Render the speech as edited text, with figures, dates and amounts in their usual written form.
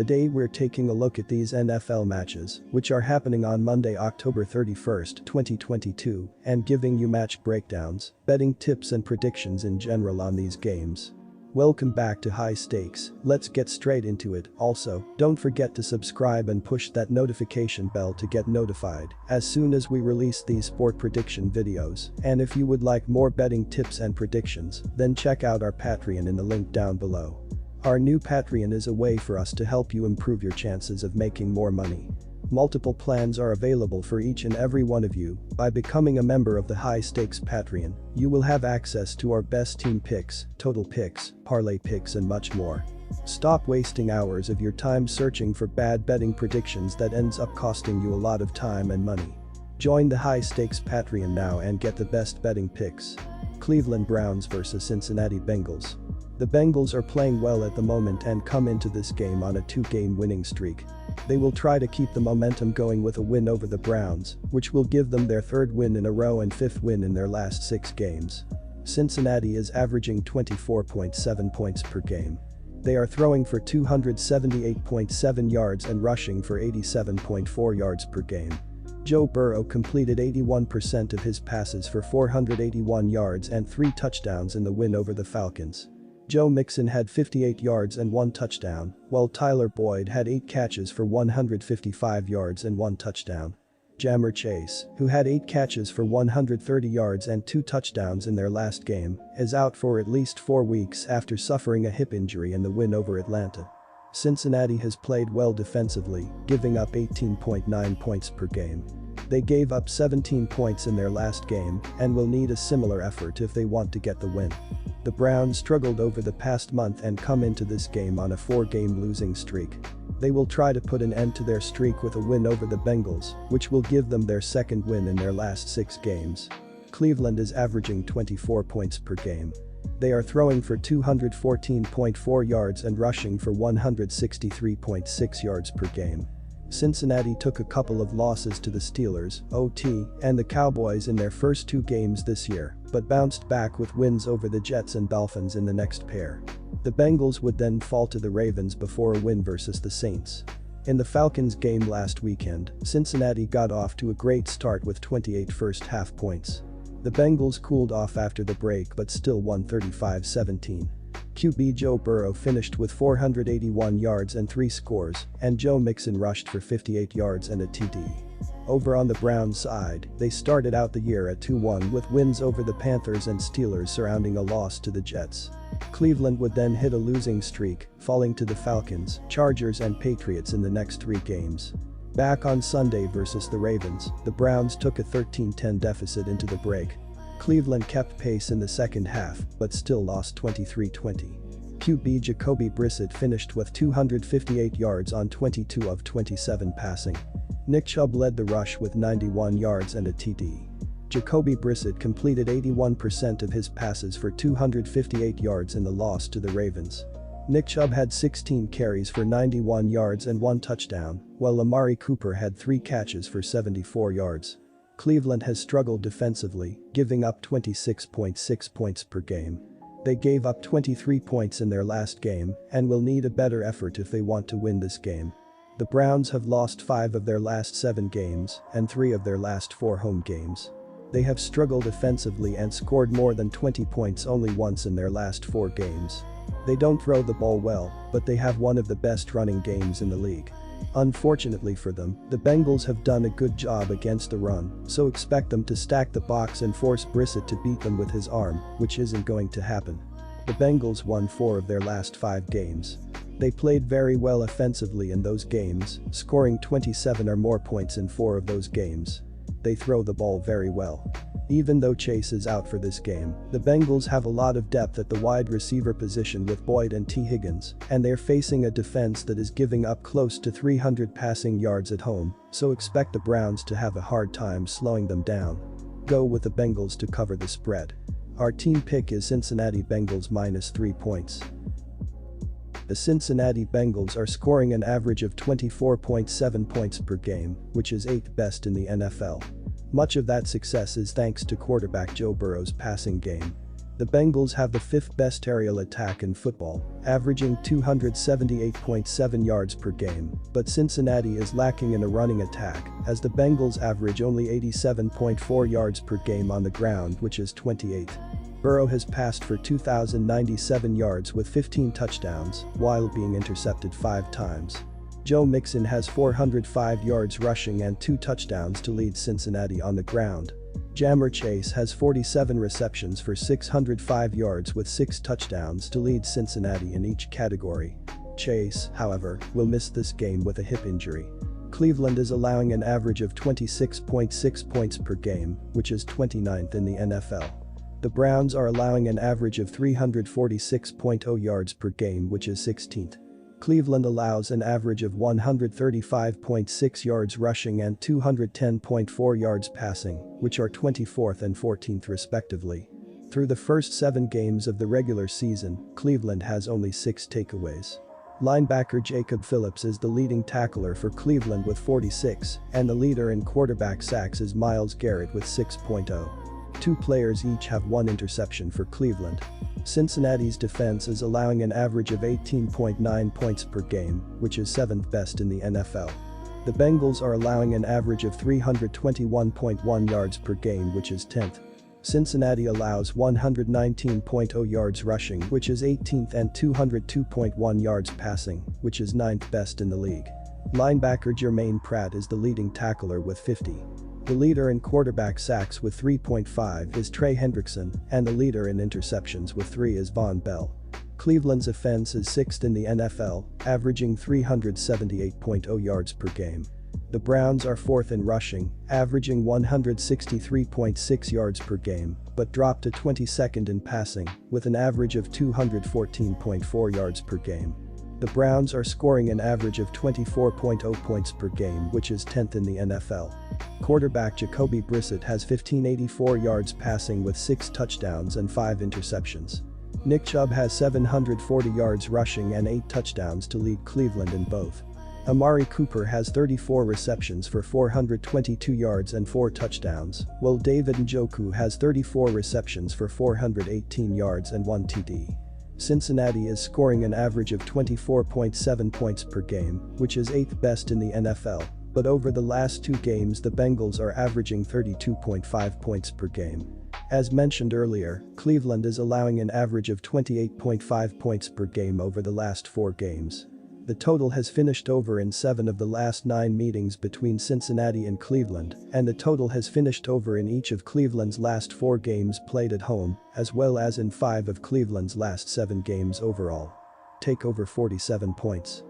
Today we're taking a look at these NFL matches, which are happening on Monday, October 31st, 2022, and giving you match breakdowns, betting tips and predictions in general on these games. Welcome back to High Stakes, let's get straight into it. Also, don't forget to subscribe and push that notification bell to get notified as soon as we release these sport prediction videos. And if you would like more betting tips and predictions, then check out our Patreon in the link down below. Our new Patreon is a way for us to help you improve your chances of making more money. Multiple plans are available for each and every one of you. By becoming a member of the High Stakes Patreon, you will have access to our best team picks, total picks, parlay picks and much more. Stop wasting hours of your time searching for bad betting predictions that ends up costing you a lot of time and money. Join the High Stakes Patreon now and get the best betting picks. Cleveland Browns vs Cincinnati Bengals. The Bengals are playing well at the moment and come into this game on a 2-game winning streak. They will try to keep the momentum going with a win over the Browns, which will give them their 3rd win in a row and 5th win in their last 6 games. Cincinnati is averaging 24.7 points per game. They are throwing for 278.7 yards and rushing for 87.4 yards per game. Joe Burrow completed 81% of his passes for 481 yards and 3 touchdowns in the win over the Falcons. Joe Mixon had 58 yards and 1 touchdown, while Tyler Boyd had 8 catches for 155 yards and 1 touchdown. Ja'Marr Chase, who had 8 catches for 130 yards and 2 touchdowns in their last game, is out for at least 4 weeks after suffering a hip injury in the win over Atlanta. Cincinnati has played well defensively, giving up 18.9 points per game. They gave up 17 points in their last game and will need a similar effort if they want to get the win. The Browns struggled over the past month and come into this game on a 4-game losing streak. They will try to put an end to their streak with a win over the Bengals, which will give them their 2nd win in their last 6 games. Cleveland is averaging 24 points per game. They are throwing for 214.4 yards and rushing for 163.6 yards per game. Cincinnati took a couple of losses to the Steelers, OT, and the Cowboys in their first 2 games this year, but bounced back with wins over the Jets and Dolphins in the next pair. The Bengals would then fall to the Ravens before a win versus the Saints. In the Falcons game last weekend, Cincinnati got off to a great start with 28 first-half points. The Bengals cooled off after the break but still won 35-17. QB Joe Burrow finished with 481 yards and 3 scores, and Joe Mixon rushed for 58 yards and a TD. Over on the Browns side, they started out the year at 2-1 with wins over the Panthers and Steelers surrounding a loss to the Jets. Cleveland would then hit a losing streak, falling to the Falcons, Chargers and Patriots in the next 3 games. Back on Sunday versus the Ravens, the Browns took a 13-10 deficit into the break. Cleveland kept pace in the second half, but still lost 23-20. QB Jacoby Brissett finished with 258 yards on 22 of 27 passing. Nick Chubb led the rush with 91 yards and a TD. Jacoby Brissett completed 81% of his passes for 258 yards in the loss to the Ravens. Nick Chubb had 16 carries for 91 yards and 1 touchdown, while Amari Cooper had 3 catches for 74 yards. Cleveland has struggled defensively, giving up 26.6 points per game. They gave up 23 points in their last game and will need a better effort if they want to win this game. The Browns have lost 5 of their last 7 games and 3 of their last 4 home games. They have struggled offensively and scored more than 20 points only once in their last 4 games. They don't throw the ball well, but they have one of the best running games in the league. Unfortunately for them, the Bengals have done a good job against the run, so expect them to stack the box and force Brissett to beat them with his arm, which isn't going to happen. The Bengals won 4 of their last 5 games. They played very well offensively in those games, scoring 27 or more points in 4 of those games. They throw the ball very well. Even though Chase is out for this game, the Bengals have a lot of depth at the wide receiver position with Boyd and T. Higgins, and they're facing a defense that is giving up close to 300 passing yards at home, so expect the Browns to have a hard time slowing them down. Go with the Bengals to cover the spread. Our team pick is Cincinnati Bengals -3 points. The Cincinnati Bengals are scoring an average of 24.7 points per game, which is 8th best in the NFL. Much of that success is thanks to quarterback Joe Burrow's passing game. The Bengals have the fifth best aerial attack in football, averaging 278.7 yards per game, but Cincinnati is lacking in a running attack, as the Bengals average only 87.4 yards per game on the ground, which is 28. Burrow has passed for 2,097 yards with 15 touchdowns, while being intercepted 5 times. Joe Mixon has 405 yards rushing and 2 touchdowns to lead Cincinnati on the ground. Jammer Chase has 47 receptions for 605 yards with 6 touchdowns to lead Cincinnati in each category. Chase, however, will miss this game with a hip injury. Cleveland is allowing an average of 26.6 points per game, which is 29th in the NFL. The Browns are allowing an average of 346.0 yards per game, which is 16th. Cleveland allows an average of 135.6 yards rushing and 210.4 yards passing, which are 24th and 14th respectively. Through the first 7 games of the regular season, Cleveland has only 6 takeaways. Linebacker Jacob Phillips is the leading tackler for Cleveland with 46, and the leader in quarterback sacks is Myles Garrett with 6.0. 2 players each have 1 interception for Cleveland. Cincinnati's defense is allowing an average of 18.9 points per game, which is 7th best in the NFL. The Bengals are allowing an average of 321.1 yards per game, which is 10th. Cincinnati allows 119.0 yards rushing, which is 18th, and 202.1 yards passing, which is 9th best in the league. Linebacker Jermaine Pratt is the leading tackler with 50. The leader in quarterback sacks with 3.5 is Trey Hendrickson, and the leader in interceptions with 3 is Von Bell. Cleveland's offense is 6th in the NFL, averaging 378.0 yards per game. The Browns are 4th in rushing, averaging 163.6 yards per game, but dropped to 22nd in passing, with an average of 214.4 yards per game. The Browns are scoring an average of 24.0 points per game, which is 10th in the NFL. Quarterback Jacoby Brissett has 1,584 yards passing with 6 touchdowns and 5 interceptions. Nick Chubb has 740 yards rushing and 8 touchdowns to lead Cleveland in both. Amari Cooper has 34 receptions for 422 yards and 4 touchdowns, while David Njoku has 34 receptions for 418 yards and 1 TD. Cincinnati is scoring an average of 24.7 points per game, which is 8th best in the NFL, but over the last 2 games the Bengals are averaging 32.5 points per game. As mentioned earlier, Cleveland is allowing an average of 28.5 points per game over the last 4 games. The total has finished over in 7 of the last 9 meetings between Cincinnati and Cleveland, and the total has finished over in each of Cleveland's last 4 games played at home, as well as in 5 of Cleveland's last 7 games overall. Take over 47 points.